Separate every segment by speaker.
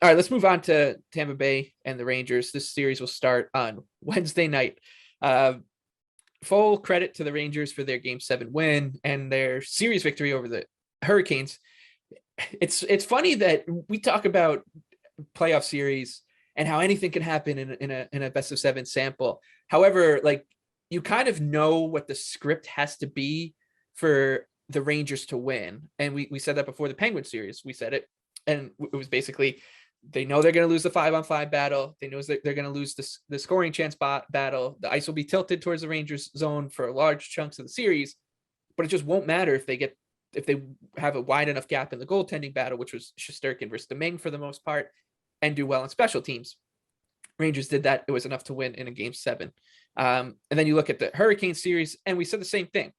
Speaker 1: All right, let's move on to Tampa Bay and the Rangers. This series will start on Wednesday night. Uh, Full credit to the Rangers for their Game 7 win and their series victory over the Hurricanes. It's funny that we talk about playoff series and how anything can happen in a best of 7 sample. However, like, you kind of know what the script has to be for the Rangers to win. And we said that before the Penguin series. We said it, and it was basically, they know they're going to lose the 5-on-5 battle. They know that they're going to lose the scoring chance battle. The ice will be tilted towards the Rangers zone for large chunks of the series, but it just won't matter if they have a wide enough gap in the goaltending battle, which was Shesterkin versus Domingue for the most part, and do well in special teams. Rangers did that. It was enough to win in a Game 7. And then you look at the Hurricane series, and we said the same thing.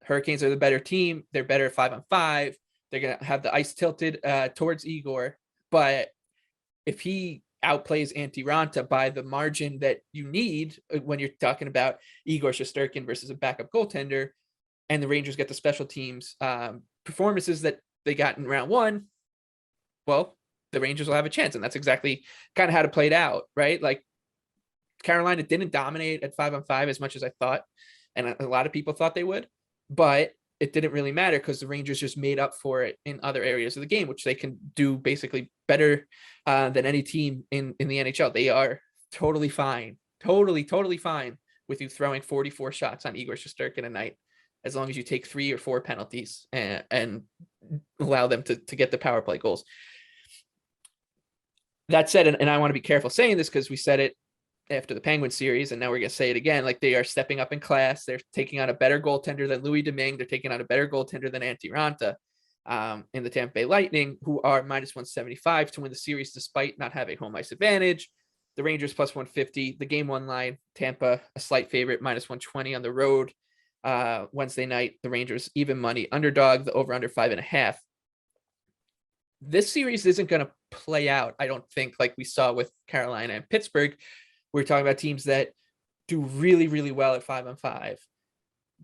Speaker 1: Hurricanes are the better team. They're better at 5-on-5. They're going to have the ice tilted towards Igor. But if he outplays Antti Raanta by the margin that you need when you're talking about Igor Shesterkin versus a backup goaltender, and the Rangers get the special teams performances that they got in round 1, well, the Rangers will have a chance. And that's exactly kind of how it played out, right? Like, Carolina didn't dominate at 5-on-5 as much as I thought, and a lot of people thought they would, but it didn't really matter because the Rangers just made up for it in other areas of the game, which they can do basically better than any team in the NHL. They are totally fine, totally fine with you throwing 44 shots on Igor Shesterkin a night, as long as you take 3 or 4 penalties and allow them to get the power play goals. That said, and I want to be careful saying this because we said it after the Penguin series, and now we're going to say it again, like, they are stepping up in class. They're taking on a better goaltender than Louis Domingue. They're taking on a better goaltender than Antti Raanta in the Tampa Bay Lightning, who are minus 175 to win the series despite not having home ice advantage. The Rangers plus 150. The Game 1 line, Tampa a slight favorite, minus 120 on the road. Wednesday night, the Rangers even money underdog, the over under 5.5. This series isn't going to play out, I don't think, like we saw with Carolina and Pittsburgh. We're talking about teams that do really, really well at 5-on-5,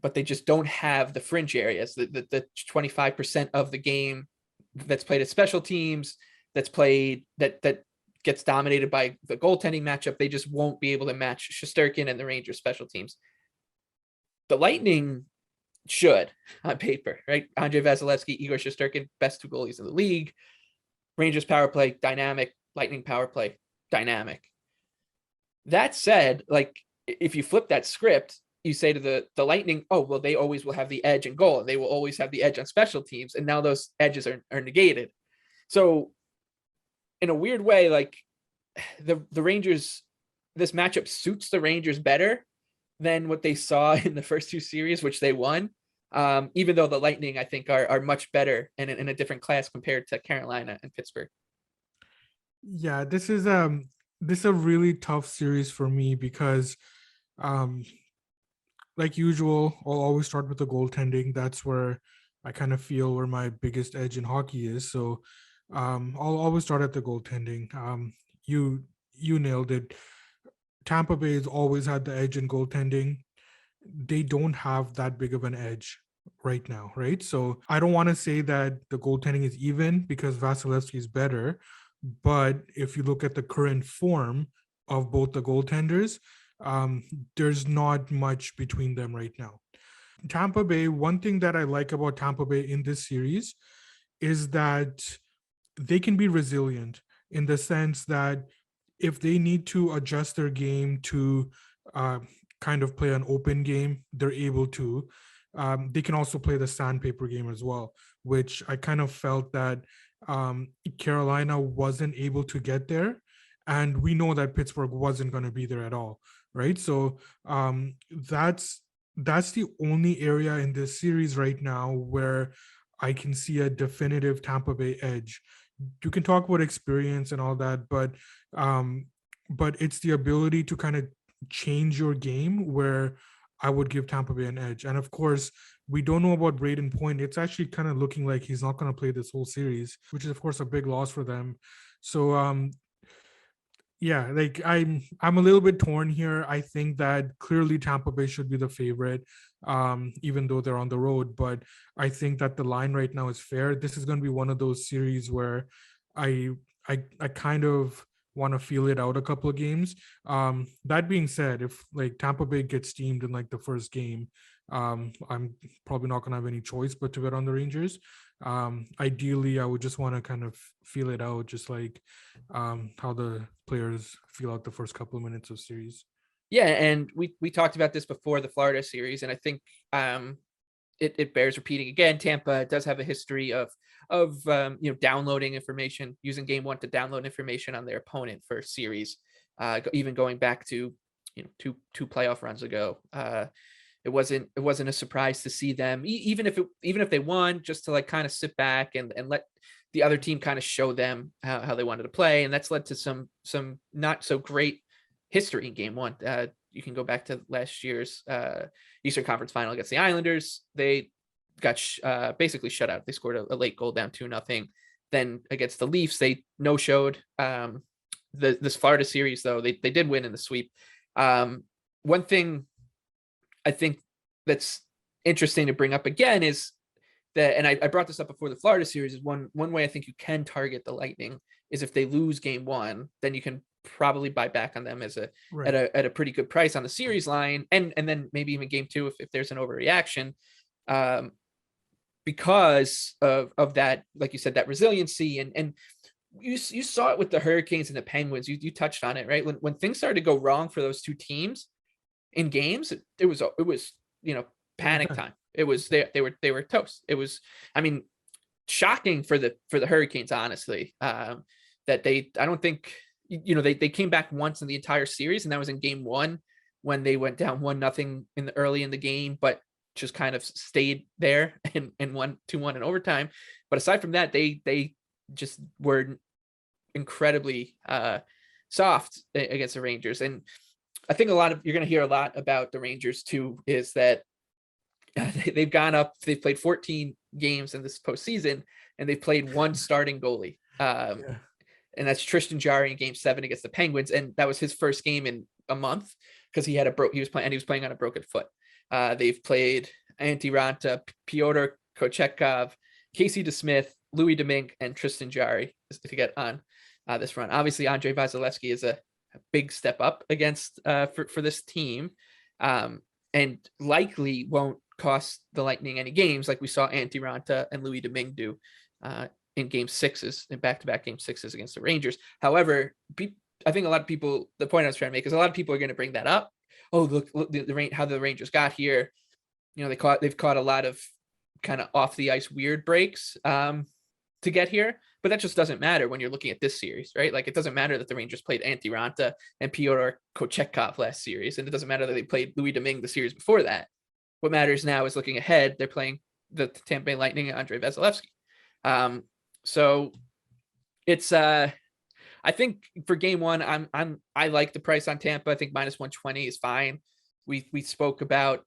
Speaker 1: but they just don't have the fringe areas, the 25% of the game that's played at special teams, that's played that gets dominated by the goaltending matchup. They just won't be able to match Shesterkin and the Rangers special teams. The Lightning should, on paper, right? Andrei Vasilevsky, Igor Shesterkin, best 2 goalies in the league. Rangers power play, dynamic. Lightning power play, dynamic. That said, like, if you flip that script, you say to the Lightning, oh, well, they always will have the edge in goal, and they will always have the edge on special teams, and now those edges are negated. So in a weird way, like, the Rangers, this matchup suits the Rangers better than what they saw in the first 2 series, which they won. Even though the Lightning, I think, are much better and in a different class compared to Carolina and Pittsburgh.
Speaker 2: Yeah, this is a really tough series for me because, like usual, I'll always start with the goaltending. That's where I kind of feel where my biggest edge in hockey is. So I'll always start at the goaltending. You nailed it. Tampa Bay has always had the edge in goaltending. They don't have that big of an edge right now, right? So I don't want to say that the goaltending is even because Vasilevsky is better, but if you look at the current form of both the goaltenders, there's not much between them right now. Tampa Bay, one thing that I like about Tampa Bay in this series is that they can be resilient in the sense that if they need to adjust their game to kind of play an open game, they're able to. They can also play the sandpaper game as well, which I kind of felt that Carolina wasn't able to get there. And we know that Pittsburgh wasn't going to be there at all, right? So that's the only area in this series right now where I can see a definitive Tampa Bay edge. You can talk about experience and all that, but it's the ability to kind of change your game where I would give Tampa Bay an edge. And of course, we don't know about Braden Point. It's actually kind of looking like he's not going to play this whole series, which is of course a big loss for them. So yeah, like I'm a little bit torn here. I think that clearly Tampa Bay should be the favorite, even though they're on the road. But I think that the line right now is fair. This is going to be one of those series where I I kind of want to feel it out a couple of games. That being said, if like Tampa Bay gets steamed in like the first game, I'm probably not gonna have any choice but to bet on the Rangers. Ideally, I would just want to kind of feel it out, just like how the players feel out the first couple of minutes of series.
Speaker 1: Yeah, and we talked about this before the Florida series, and I think it bears repeating again. Tampa does have a history of downloading information, using game one to download information on their opponent for series, even going back to two playoff runs ago. It wasn't a surprise to see them, even if they won, just to like kind of sit back and let the other team kind of show them how they wanted to play, and that's led to some not so great history in game one. You can go back to last year's Eastern Conference Final against the Islanders. They got basically shut out. They scored a late goal down 2-0. Then against the Leafs, they no-showed. This Florida series, though, they did win in the sweep. One thing I think that's interesting to bring up again is that, and I brought this up before the Florida series, is one way I think you can target the Lightning is if they lose game one, then you can probably buy back on them as
Speaker 2: Right.
Speaker 1: at a pretty good price on the series line, and then maybe even game two if there's an overreaction, because of that, like you said, that resiliency, and you saw it with the Hurricanes and the Penguins. You touched on it, right? When things started to go wrong for those two teams in games, it was panic time. It was they were toast. It was, I mean, shocking for the Hurricanes, honestly. That I don't think they came back once in the entire series, and that was in game one when they went down 1-0 early in the game, but just kind of stayed there and won 2-1 in overtime. But aside from that, they just were incredibly soft against the Rangers. And I think you're going to hear a lot about the Rangers too, is that they've gone up. They've played 14 games in this postseason, and they've played one starting goalie.
Speaker 2: Yeah.
Speaker 1: And that's Tristan Jarry in game 7 against the Penguins. And that was his first game in a month because he was playing on a broken foot. They've played Antti Ranta, Pyotr Kochetkov, Casey DeSmith, Louis Domingue, and Tristan Jarry to get on this run. Obviously, Andrei Vasilevsky is a big step up against for this team, and likely won't cost the Lightning any games like we saw Antti Ranta and Louis Domingue do in game sixes, in back-to-back game sixes against the Rangers. However, I think a lot of people, the point I was trying to make is a lot of people are going to bring that up. Oh, look how the Rangers got here. They've caught a lot of kind of off the ice weird breaks to get here, but that just doesn't matter when you're looking at this series, right? Like, it doesn't matter that the Rangers played Antti Ranta and Pyotr Kochetkov last series, and it doesn't matter that they played Louis Domingue the series before that. What matters now is looking ahead. They're playing the Tampa Bay Lightning and Andrei Vasilevsky. So it's I think for game one, I like the price on Tampa. I think -120 is fine. We spoke about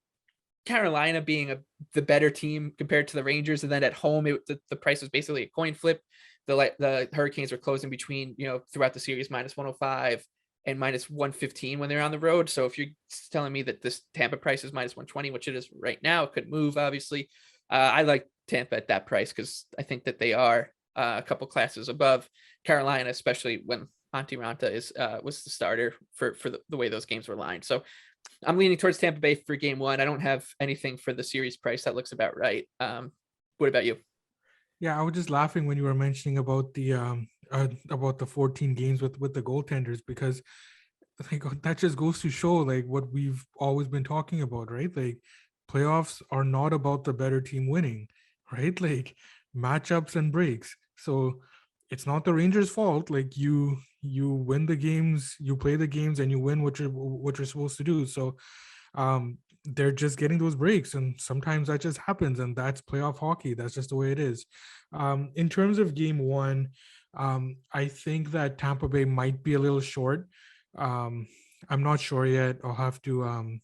Speaker 1: Carolina being the better team compared to the Rangers, and then at home the price was basically a coin flip. The Hurricanes were closing between throughout the series -105 and -115 when they're on the road. So if you're telling me that this Tampa price is -120, which it is right now, it could move obviously. I like Tampa at that price because I think that they are a couple classes above Carolina, especially when Antti Ranta was the starter for the way those games were lined. So I'm leaning towards Tampa Bay for game one. I don't have anything for the series price. That looks about right. What about you?
Speaker 2: Yeah, I was just laughing when you were mentioning about the 14 games with the goaltenders, because like that just goes to show like what we've always been talking about, right? Like, playoffs are not about the better team winning, right? Like, matchups and breaks. So it's not the Rangers' fault. Like, you win the games, you play the games, and you win what you're supposed to do. So they're just getting those breaks, and sometimes that just happens, and that's playoff hockey. That's just the way it is. In terms of game one, I think that Tampa Bay might be a little short. I'm not sure yet. I'll have to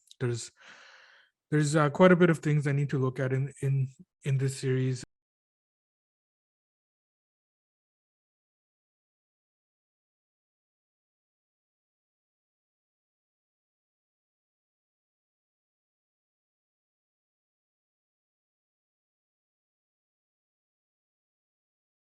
Speaker 2: there's quite a bit of things I need to look at in this series.